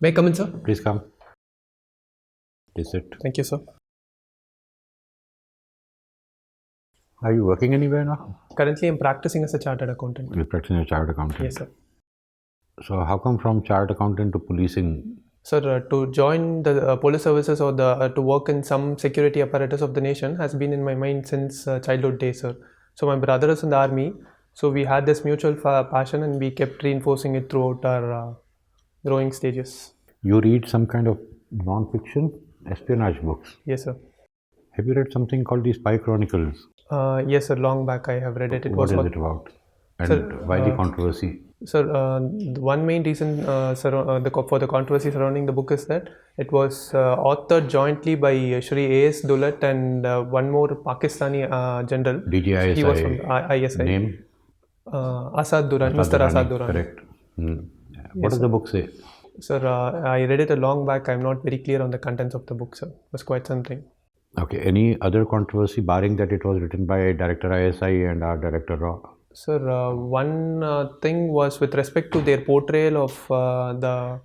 May I come in, sir? Please come. Please sit. Thank you, sir. Are you working anywhere now? Currently, I'm practicing as a chartered accountant. You're practicing as a chartered accountant. Yes, sir. So how come from chartered accountant to policing? Sir, to join the police services or to work in some security apparatus of the nation has been in my mind since childhood days, sir. So my brother is in the army, so we had this mutual passion and we kept reinforcing it throughout our growing stages. You read some kind of non-fiction espionage books. Yes, sir. Have you read something called the Spy Chronicles? Yes, sir. Long back I have read it. What is it about? And Sir, why the controversy? Sir, one main reason for the controversy surrounding the book is that it was authored jointly by Shri A.S. Dulat and one more Pakistani general. DGISI. He was from the ISI. Name? Asad Duran, Mr. Asad Duran. Correct. What does the book say? Sir, I read it a long back. I'm not very clear on the contents of the book, sir. It was quite something. Okay. Any other controversy barring that it was written by Director ISI and our Director Raw? Sir, one thing was with respect to their portrayal of the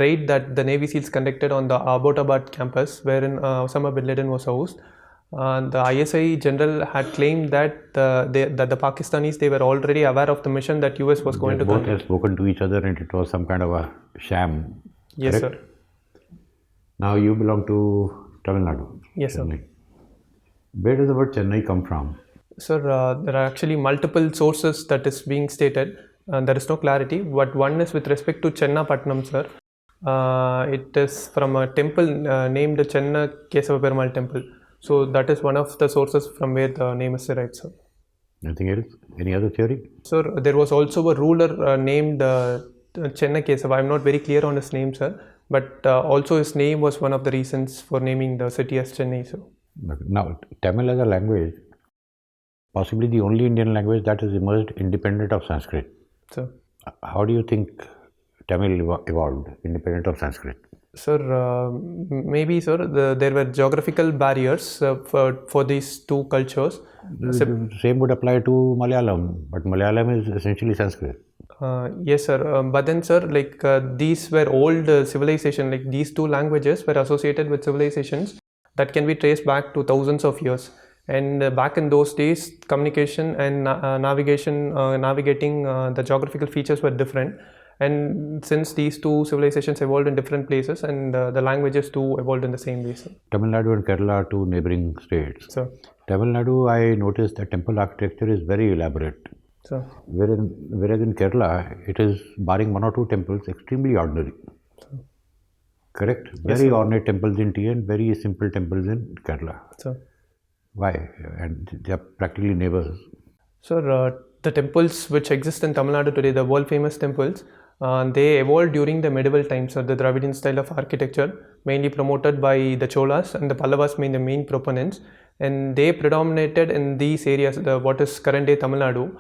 raid that the Navy SEALs conducted on the Abbottabad campus, wherein Osama bin Laden was housed. The ISI general had claimed that the Pakistanis, they were already aware of the mission that US was going to both conduct. have spoken to each other and it was some kind of a sham. Yes, correct? sir. Now you belong to Tamil Nadu. Yes, Chennai. sir. Where does the word Chennai come from? Sir, there are actually multiple sources that is being stated. There is no clarity. But one is with respect to Chennapatnam, sir. It is from a temple named Chenna Kesava Perumal Temple. So that is one of the sources from where the name is derived, sir. Anything else? Any other theory? Sir, there was also a ruler named Chenna Kesava. I'm not very clear on his name, sir. But also his name was one of the reasons for naming the city as Chennai, sir. Now, Tamil as a language, possibly the only Indian language that has emerged independent of Sanskrit. Sir. How do you think Tamil evolved independent of Sanskrit? Sir, maybe, sir, there were geographical barriers for these two cultures. The same would apply to Malayalam, but Malayalam is essentially Sanskrit. Yes, sir. But then, sir, like these were old civilization. Like these two languages were associated with civilizations that can be traced back to thousands of years. And back in those days, communication and navigating the geographical features were different. And since these two civilizations evolved in different places, and the languages too evolved in the same way, sir. Tamil Nadu and Kerala are two neighboring states. Sir. Tamil Nadu, I noticed that temple architecture is very elaborate. Sir. Whereas in Kerala, it is, barring one or two temples, extremely ordinary. Sir. Correct? Yes, Very sir. ornate temples in T and very simple temples in Kerala. Sir. Why? And they are practically neighbors. Sir, the temples which exist in Tamil Nadu today, the world famous temples, they evolved during the medieval times, the Dravidian style of architecture, mainly promoted by the Cholas, and the Pallavas being the main proponents, and they predominated in these areas, what is current day Tamil Nadu.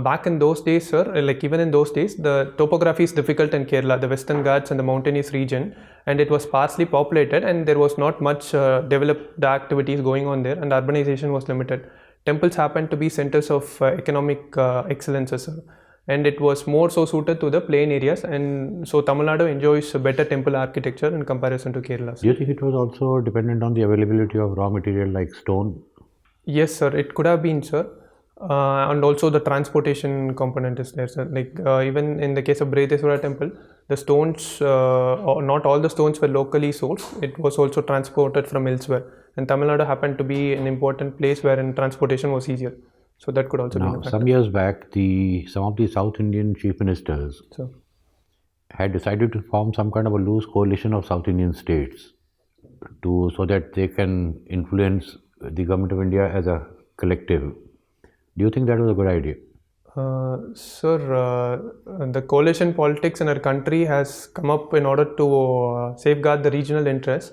Back in those days, sir, like even in those days, the topography is difficult in Kerala, the Western Ghats and the mountainous region, and it was sparsely populated, and there was not much developed activities going on there, and urbanization was limited. Temples happened to be centers of economic excellences, sir. And it was more so suited to the plain areas, and so Tamil Nadu enjoys better temple architecture in comparison to Kerala, sir. Do you think it was also dependent on the availability of raw material like stone? Yes, sir, it could have been, sir. And also the transportation component is there, sir. Like even in the case of Brihadeswara temple, the stones, not all the stones were locally sourced. It was also transported from elsewhere. And Tamil Nadu happened to be an important place wherein transportation was easier. So that could also be a factor. Some years back, some of the South Indian chief ministers had decided to form some kind of a loose coalition of South Indian states so that they can influence the government of India as a collective. Do you think that was a good idea? Sir, the coalition politics in our country has come up in order to safeguard the regional interests.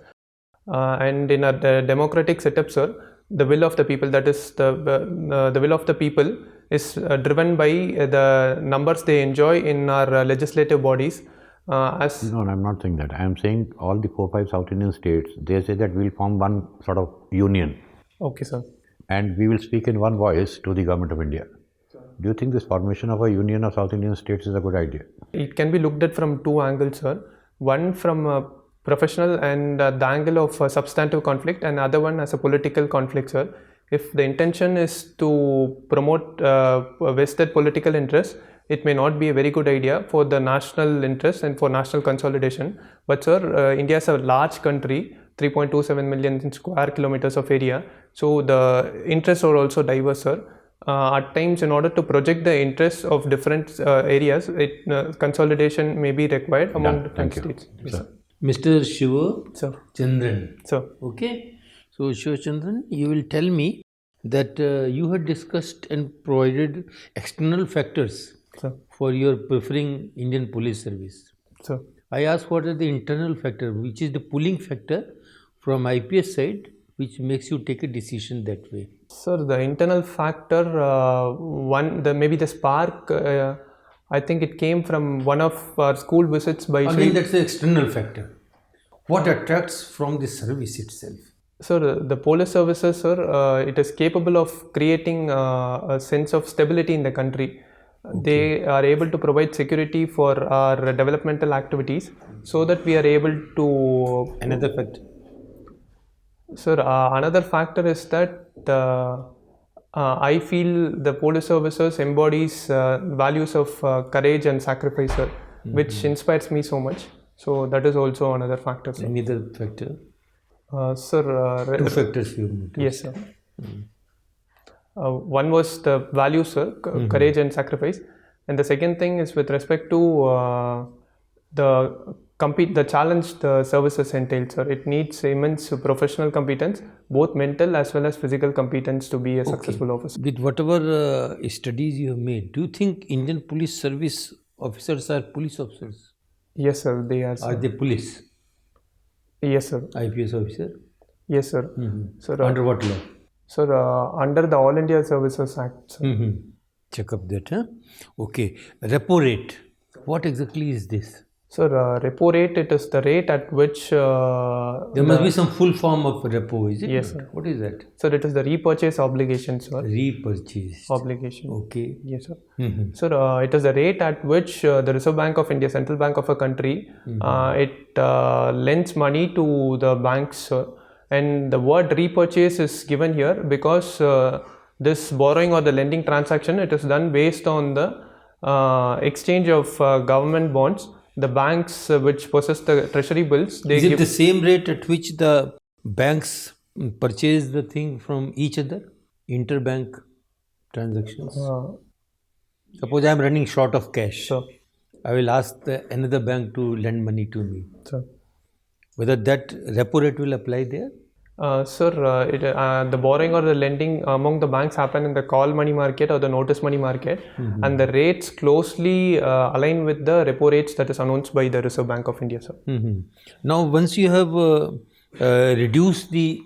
And in a democratic setup, sir, the will of the people, that is the will of the people is driven by the numbers they enjoy in our legislative bodies. No, I'm not saying that. I'm saying all the 4-5 South Indian states, they say that we'll form one sort of union. Okay, sir. And we will speak in one voice to the government of India. Do you think this formation of a union of South Indian states is a good idea? It can be looked at from two angles, sir. One from a professional and the angle of substantive conflict, and other one as a political conflict, sir. If the intention is to promote vested political interests, it may not be a very good idea for the national interest and for national consolidation. But sir, India is a large country, 3.27 million square kilometers of area. So the interests are also diverse, sir. At times, in order to project the interests of different areas, consolidation may be required among different states. Yes, sir. Mr. Shivachandran. Sir. Okay. So, Shivachandran, you will tell me that you had discussed and provided external factors for your preferring Indian police service. Sir. I asked what are the internal factor, which is the pulling factor from IPS side, which makes you take a decision that way. Sir, the internal factor, maybe the spark, I think it came from one of our school visits by Again, that's the external factor. What attracts from the service itself? Sir, the police services, sir, it is capable of creating a sense of stability in the country. Okay. They are able to provide security for our developmental activities so that we are able to... Another factor? Sir, another factor is that I feel the police services embodies values of courage and sacrifice, sir, which inspires me so much. So that is also another factor, sir. Any other factor? Sir, two factors you noticed. Yes, sir. One was the value, sir, courage and sacrifice, and the second thing is with respect to the challenge the services entail, sir. It needs immense professional competence, both mental as well as physical competence to be a successful officer. With whatever studies you have made, do you think Indian police service officers are police officers? Yes, sir, they are. Sir. Are they police? Yes, sir. IPS officer? Yes, sir. Sir, under what law? Sir, under the All India Services Act, sir. Check up that, huh? Okay. Repo rate. What exactly is this? Sir, repo rate, it is the rate at which... there must be some full form of repo, is it? Yes, sir. What is that? Sir, it is the repurchase obligation, sir. Repurchase. Obligation. Okay. Yes, sir. Sir, it is the rate at which the Reserve Bank of India, central bank of a country, it lends money to the banks, sir. And the word repurchase is given here because this borrowing or the lending transaction, it is done based on the exchange of government bonds. The banks which possess the treasury bills, they is it the same rate at which the banks purchase the thing from each other? Interbank transactions? Suppose I am running short of cash. Sir. I will ask another bank to lend money to me. Sir. Whether that repo rate will apply there? Sir, the borrowing or the lending among the banks happen in the call money market or the notice money market, and the rates closely align with the repo rates that is announced by the Reserve Bank of India, sir. Now, once you have reduced the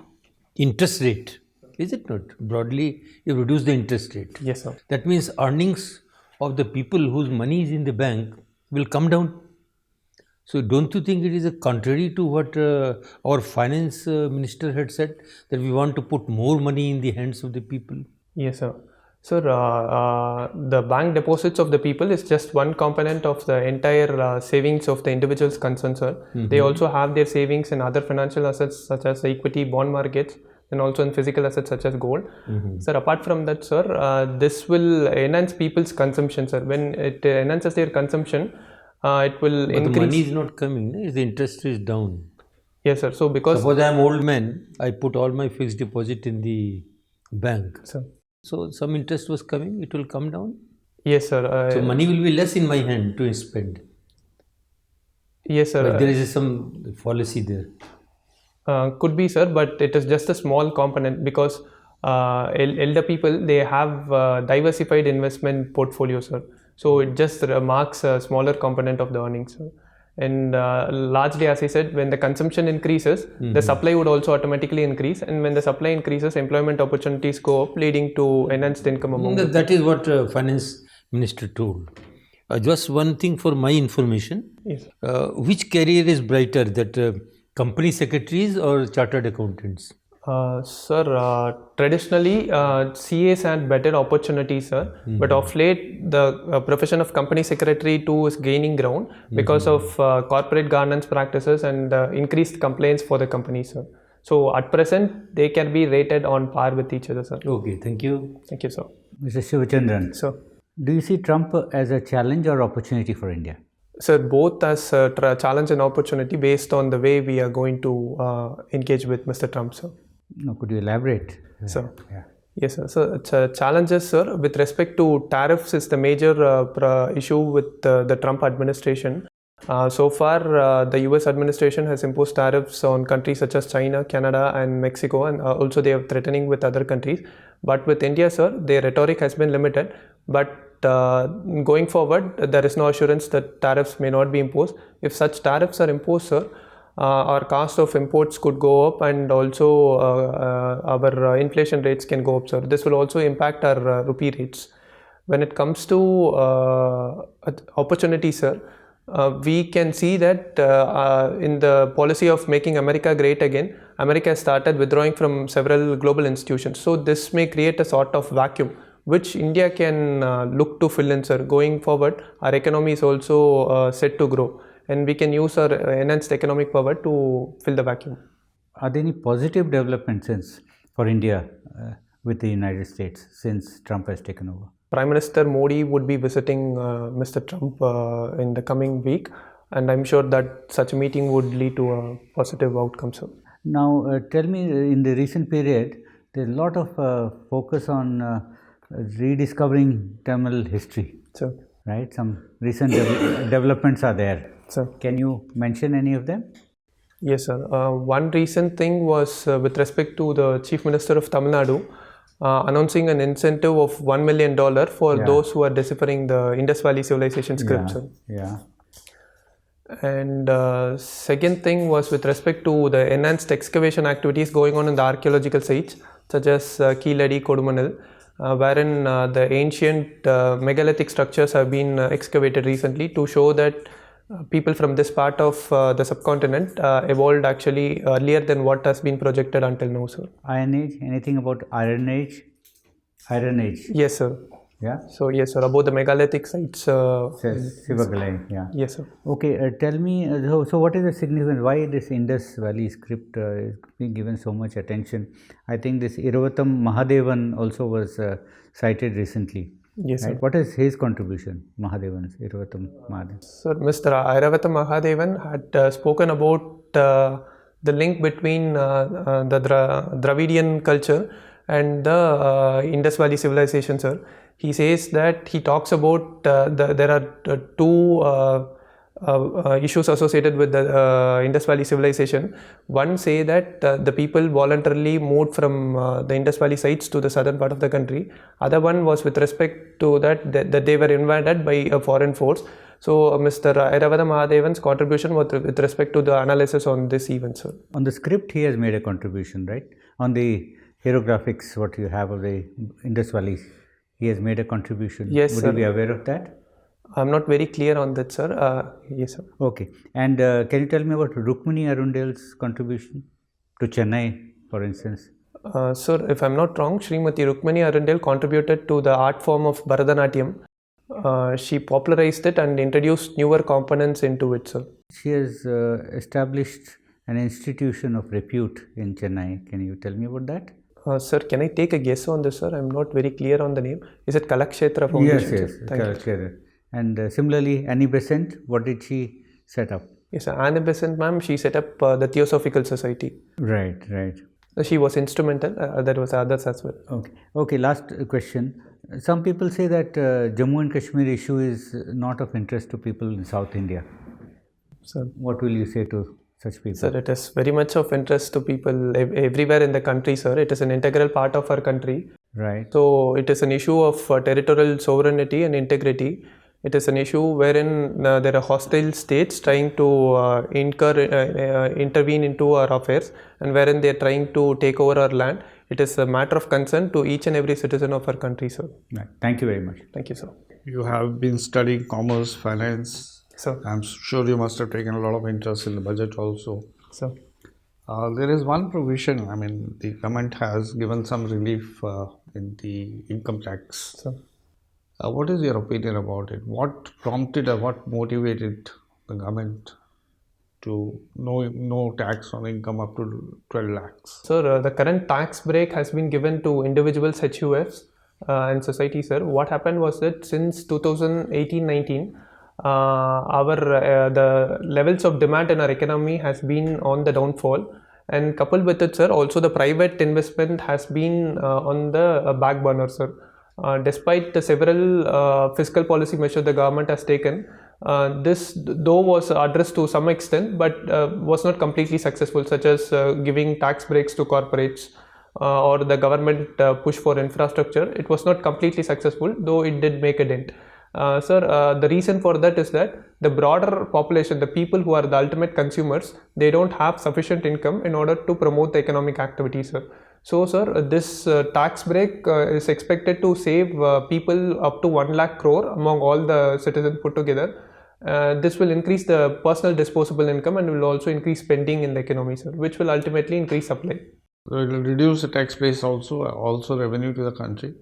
interest rate, is it not? Broadly, you reduce the interest rate. Yes, sir. That means earnings of the people whose money is in the bank will come down. So don't you think it is contrary to what our finance minister had said, that we want to put more money in the hands of the people? Yes, sir. Sir, the bank deposits of the people is just one component of the entire savings of the individuals concerned, sir. They also have their savings in other financial assets such as equity, bond markets, and also in physical assets such as gold. Sir, apart from that, sir, this will enhance people's consumption, sir. When it enhances their consumption, it will increase. But the money is not coming, the interest is down. Yes, sir. So because... Suppose I am old man, I put all my fixed deposit in the bank. Sir. So some interest was coming, it will come down? Yes, sir. So money will be less in my hand to spend? Yes, sir. But there is some policy there. Could be, sir, but it is just a small component because elder people, they have diversified investment portfolios, sir. So it just marks a smaller component of the earnings, sir. And largely, as I said, when the consumption increases, the supply would also automatically increase. And when the supply increases, employment opportunities go up, leading to enhanced income among them. That is what finance minister told. Just one thing for my information. Yes. Which career is brighter, that company secretaries or chartered accountants? Sir, traditionally, CAs had better opportunities, sir. But of late, the profession of company secretary too is gaining ground because of corporate governance practices and increased complaints for the company, sir. So at present, they can be rated on par with each other, sir. Okay, thank you. Thank you, sir. Mr. Shivachandran, So, do you see Trump as a challenge or opportunity for India? sir, both as a challenge and opportunity based on the way we are going to engage with Mr. Trump, sir. No, could you elaborate? Sir. Yeah. Yes, sir. So, challenges, sir, with respect to tariffs is the major issue with the Trump administration. So far, the US administration has imposed tariffs on countries such as China, Canada, and Mexico, and also they are threatening with other countries. But with India, sir, their rhetoric has been limited. But going forward, there is no assurance that tariffs may not be imposed. If such tariffs are imposed, sir, our cost of imports could go up, and also our inflation rates can go up, sir. This will also impact our rupee rates. When it comes to opportunities, sir, we can see that in the policy of making America great again, America has started withdrawing from several global institutions. So this may create a sort of vacuum which India can look to fill in, sir. Going forward, our economy is also set to grow, and we can use our enhanced economic power to fill the vacuum. Are there any positive developments for India with the United States since Trump has taken over? Prime Minister Modi would be visiting Mr. Trump in the coming week, and I'm sure that such a meeting would lead to a positive outcome, sir. Now, tell me, in the recent period, there's a lot of focus on rediscovering Tamil history, Sir. right? Some recent developments are there. Sir. Can you mention any of them? Yes, sir. One recent thing was with respect to the Chief Minister of Tamil Nadu announcing an incentive of $1 million for those who are deciphering the Indus Valley Civilization script, sir. Yeah. And second thing was with respect to the enhanced excavation activities going on in the archaeological sites such as Keeladi, Kodumanal, wherein the ancient megalithic structures have been excavated recently to show that people from this part of the subcontinent evolved actually earlier than what has been projected until now, sir. Iron Age? Anything about Iron Age? Iron Age? Yes, sir. Yeah. So yes, sir, about the megalithic sites. Sivagalai, yeah. Yes, sir. Okay, tell me, so what is the significance? Why this Indus Valley script is being given so much attention? I think this Iravatham Mahadevan also was cited recently. Yes, right? sir. What is his contribution, Mahadevan's, Iravatham Mahadevan? Sir, Mr. Iravatham Mahadevan had spoken about the link between the Dravidian culture and the Indus Valley civilization, sir. He says that he talks about there are two issues associated with the Indus Valley civilization. One say that the people voluntarily moved from the Indus Valley sites to the southern part of the country. Other one was with respect to that they were invaded by a foreign force. So Mr. Iravatham Mahadevan's contribution was with respect to the analysis on this event, sir. On the script, he has made a contribution, right? On the hieroglyphics, what you have of the Indus Valley, he has made a contribution. Yes, Would sir. you be aware of that? I'm not very clear on that, sir. Yes, sir. Okay. And can you tell me about Rukmini Arundel's contribution to Chennai, for instance? Sir, if I'm not wrong, Srimati Rukmini Arundel contributed to the art form of Bharatanatyam. She popularized it and introduced newer components into it, sir. She has established an institution of repute in Chennai. Can you tell me about that? Sir, can I take a guess on this, sir? I'm not very clear on the name. Is it Kalakshetra Foundation? Yes. Thank you. And similarly, Annie Besant, what did she set up? Yes, sir. Annie Besant, ma'am, she set up the Theosophical Society. Right. She was instrumental. There was others as well. Okay. Last question. Some people say that Jammu and Kashmir issue is not of interest to people in South India. Sir. What will you say to such people? Sir, it is very much of interest to people everywhere in the country, sir. It is an integral part of our country. Right. So it is an issue of territorial sovereignty and integrity. It is an issue wherein there are hostile states trying to intervene into our affairs, and wherein they are trying to take over our land. It is a matter of concern to each and every citizen of our country, sir. Right. Thank you very much. Thank you, sir. You have been studying commerce, finance. Sir. I'm sure you must have taken a lot of interest in the budget also. Sir. There is one provision. I mean, the government has given some relief in the income tax. So, What is your opinion about it? What prompted or what motivated the government to no tax on income up to 12 lakhs? sir, the current tax break has been given to individuals, HUFs, and society, sir. What happened was that since 2018-19, the levels of demand in our economy has been on the downfall, and coupled with it, sir, also the private investment has been on the back burner, sir. Despite the several fiscal policy measures the government has taken, this though was addressed to some extent, but was not completely successful, such as giving tax breaks to corporates or the government push for infrastructure. It was not completely successful, though it did make a dent. Sir, the reason for that is that the broader population, the people who are the ultimate consumers, they don't have sufficient income in order to promote the economic activity, sir. So, sir, this tax break is expected to save people up to 1 lakh crore among all the citizens put together. This will increase the personal disposable income and will also increase spending in the economy, sir, which will ultimately increase supply. So it will reduce the tax base also revenue to the country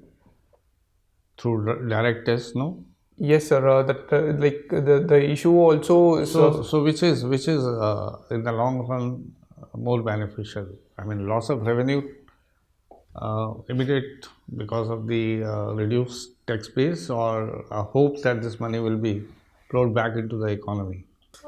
through direct tests, no? Yes, sir. The issue also is So which is in the long run more beneficial? I mean, loss of revenue immediate because of the reduced tax base, or a hope that this money will be flowed back into the economy?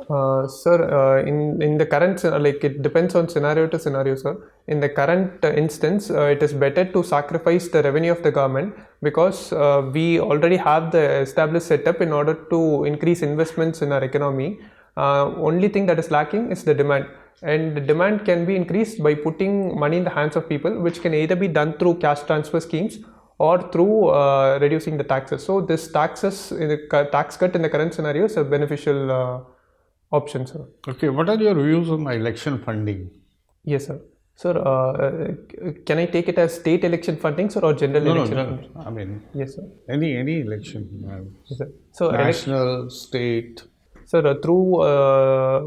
Sir, in the current, like it depends on scenario to scenario, sir. In the current instance, it is better to sacrifice the revenue of the government because we already have the established setup in order to increase investments in our economy. Only thing that is lacking is the demand, and the demand can be increased by putting money in the hands of people, which can either be done through cash transfer schemes or through reducing the taxes. So this tax cut in the current scenario is a beneficial option, sir. Okay, what are your views on election funding? Yes, sir. Sir, can I take it as state election funding, sir, or general election funding? I mean, Yes, sir. any election, Yes, sir. So, national, state. sir, through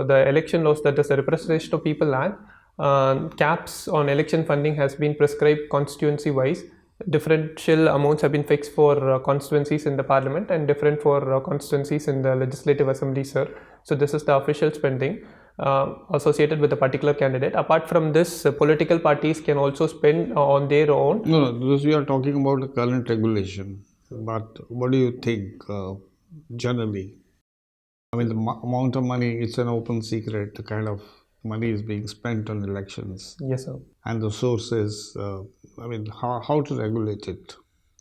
the election laws, that is the Representation of People Act, caps on election funding has been prescribed constituency-wise. Differential amounts have been fixed for constituencies in the parliament and different for constituencies in the legislative assembly, sir. So this is the official spending associated with a particular candidate. Apart from this, political parties can also spend on their own. No, because we are talking about the current regulation. But what do you think generally? I mean, the amount of money, it's an open secret, the kind of money is being spent on elections. Yes, sir. And the sources, I mean, how to regulate it?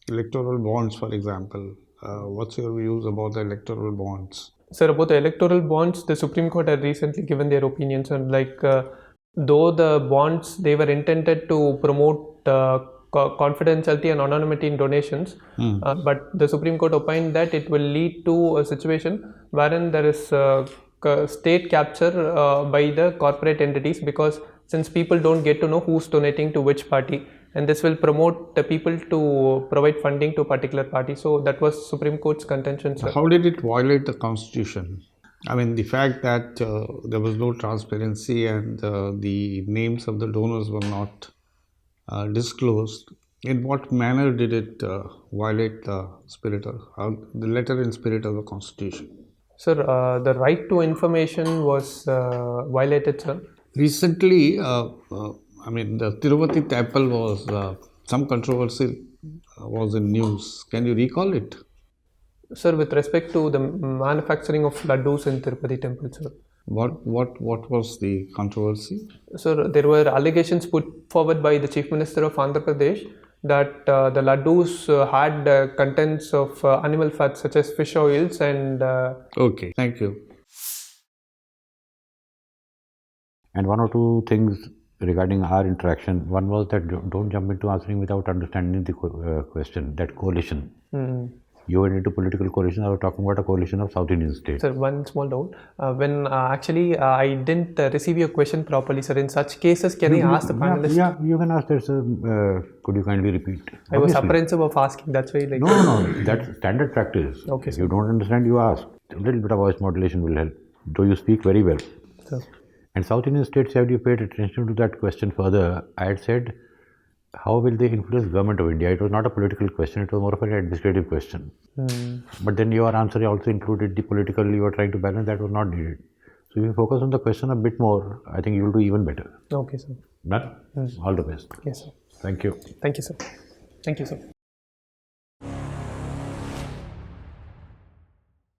Electoral bonds, for example. What's your views about the electoral bonds? Sir, about the electoral bonds, the Supreme Court had recently given their opinions on though the bonds, they were intended to promote confidentiality and anonymity in donations, but the Supreme Court opined that it will lead to a situation wherein there is state capture by the corporate entities, because since people don't get to know who's donating to which party, and this will promote the people to provide funding to a particular party. So that was Supreme Court's contention, sir. How did it violate the Constitution? I mean, the fact that there was no transparency and the names of the donors were not disclosed, in what manner did it violate the spirit of the letter and spirit of the Constitution? Sir, the right to information was violated, sir. Recently, I mean, the Tirupati temple was some controversy was in news. Can you recall it? Sir, with respect to the manufacturing of laddus in Tirupati temple, sir. What was the controversy? Sir, there were allegations put forward by the Chief Minister of Andhra Pradesh that the laddus had contents of animal fats such as fish oils and... Okay, thank you. And one or two things regarding our interaction. One was that don't jump into answering without understanding the question, that coalition. You went into political coalition. I was talking about a coalition of South Indian states. Sir, one small doubt. When actually I didn't receive your question properly, sir. In such cases, can I ask the panelists? Yeah, you can ask this. Could you kindly repeat? I was apprehensive of asking. That's why. No. That's standard practice. Okay, if you don't understand, you ask. A little bit of voice modulation will help. Though you speak very well. Sir. And South Indian states, have you paid attention to that question further? I had said, how will they influence government of India? It was not a political question, it was more of an administrative question. But then your answer also included the political you were trying to balance, that was not needed. So if you focus on the question a bit more, I think you will do even better. Okay, sir. Done? All the best. Yes, sir. Thank you. Thank you, sir. Thank you, sir.